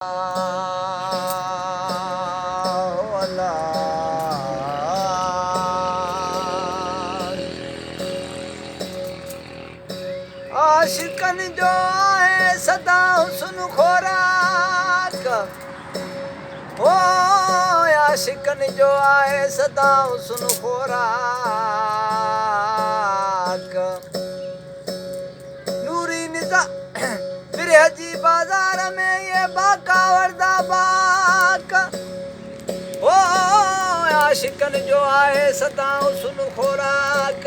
आशिकन जो है सदा हुस्न खोराक हो आशिकन जो आहे सदा हुस्न खोराक नूरी निज़ा फिर जी बाजार में ये बाका वर्दा बाक हो आशिकन जो आहे सदा हुस्न खोराक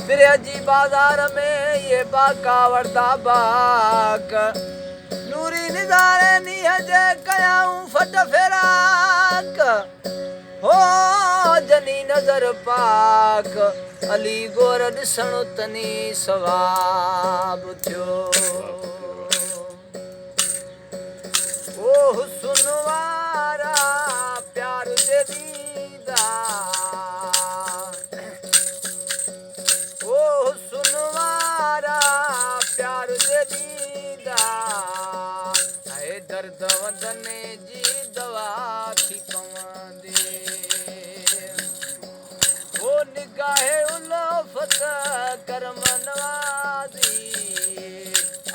फिर जी बाजार में ये बाका वर्दा बाक नूरी निज़ारे नीह जे कयाऊं फट फिराक हो जनी नजर पाक अली गोर ॾिसण तनी सवाब थियो ओ हुस्न वारा प्यार दे दीदा ओ हुस्न वारा प्यार दे दीदा ऐ दर्द वदने जी दवा थी पवंदे ओ निगाहे उल्फत करम नवाज़ी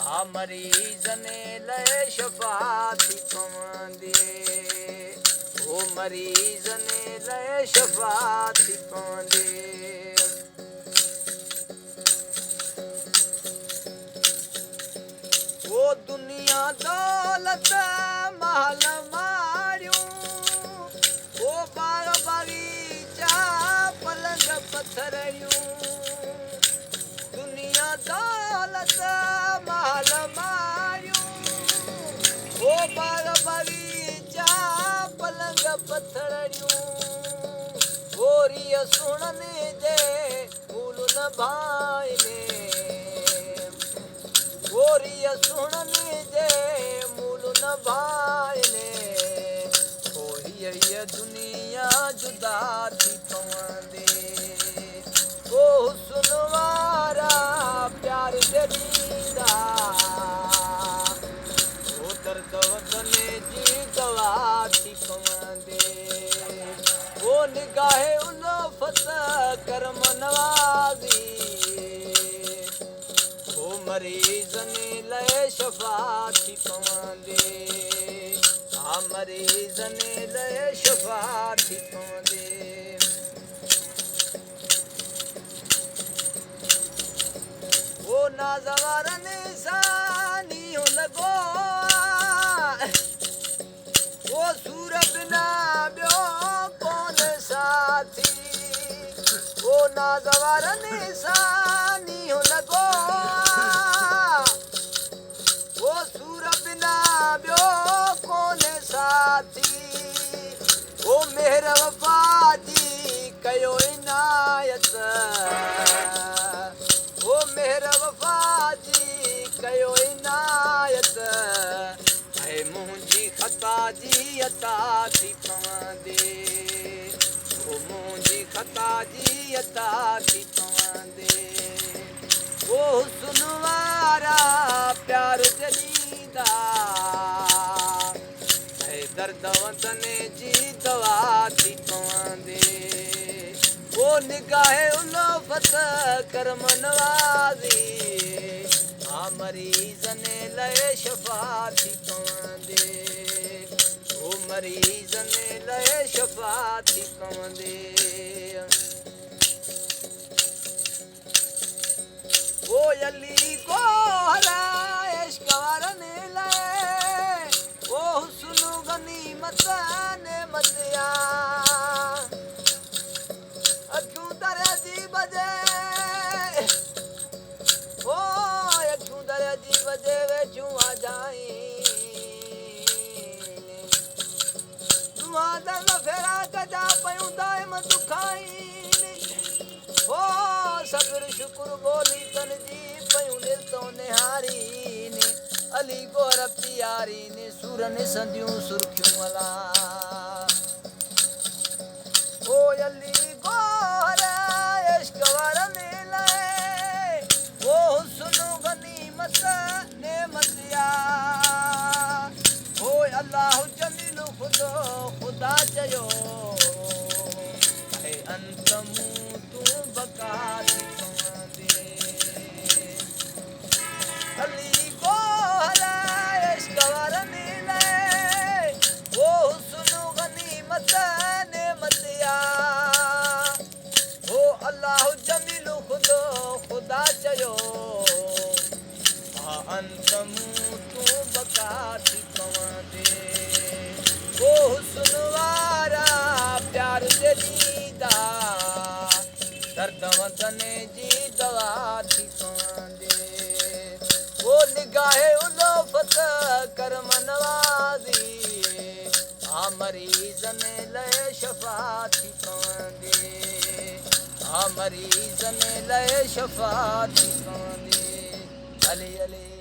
आ मरीज़ने लए शफ़ा थी पवंदे ओ मरीज़ने लए शफ़ा थी पवंदे ओ दुनिया दौलत महल मारियूं ओ बाग बागीचा पलंग पथरियूं दुनिया दौलत महल मारियूं ओ बाग बागीचा पलंग पथरियूं गोरीअ सुणने जे फूल न भाइने गोरीअ सुणने जे मूल न भाइने ओ हीअ दुनिया जुदा थी पवंदे ओ हुस्न वारा प्यार दे ॾींदा ओ दर्द वदने जी दवा थी पवंदे ओ निगाहे उल्फत करम नवाज़ी ओ मरीज़ने लए शफ़ा थी पवंदे आ मरीज़ने लए शफ़ा थी पवंदे ओ नाज़वारनि सानी लॻो ओ सूर बिना ॿियो कोन साथी ओ नाज़वारनि सानी लॻो ओ सूर बिना ॿियो कोने साथी ओ मेहर वफ़ा जी कयो इनायत ओ मेहर वफ़ा जी कयो इनायत ऐं मुंहिंजी ख़ता जी अता थी पवंदे ओ मुंहिंजी ख़ता जी अता थी पवंदे ओ हुस्न वारा प्यार दे ॾींदा ऐं दर्द वदने जी दवा थी पवंदे ओ निगाहे उल्फत करम नवाज़ी आ मरीज़ने लए शफ़ा थी पवंदे ओ मरीज़ने लए शफ़ा थी पवंदे ओ अली गोरा इश्क़ वारनि लाइ ओ हुस्न गनीमत नेमतिया अखियूं दरिया जी बजे ओ अखियूं दरिया जी बजे वेठियूं आ जाई दुआ दर फेरा कजा पयूं दाइम दुखाईनि हो सब्र शुक्र बोली तन जी पयूं दिल तो निहारीनि अली गोर प्यारीनि सुरनि संदियूं सुर्खियूं अला ओ अली गोर इश्क़ वारनि लाइ ओ हुस्न गनीमत नेमतिया ओ अल्लाह जमील खुदा चयो है अंत मूं तूं बका थी पवंदे अली गोहर इश्क वारनि लाइ वो हुस्न गनीमत नेमतिया वो अल्लाह जमील खुदा चयो अंत मूं तूं बका थी पवंदे वो हुस्न वारा प्यार जे ॾींदा दर्द वतने जी दवा थी पवंदे वो निगाहे उलोफत करम नवाज़ी मरीज़नि लाइ शफ़ा थी पवंदे मरीज़नि लाइ शफ़ा थी पवंदे अली अली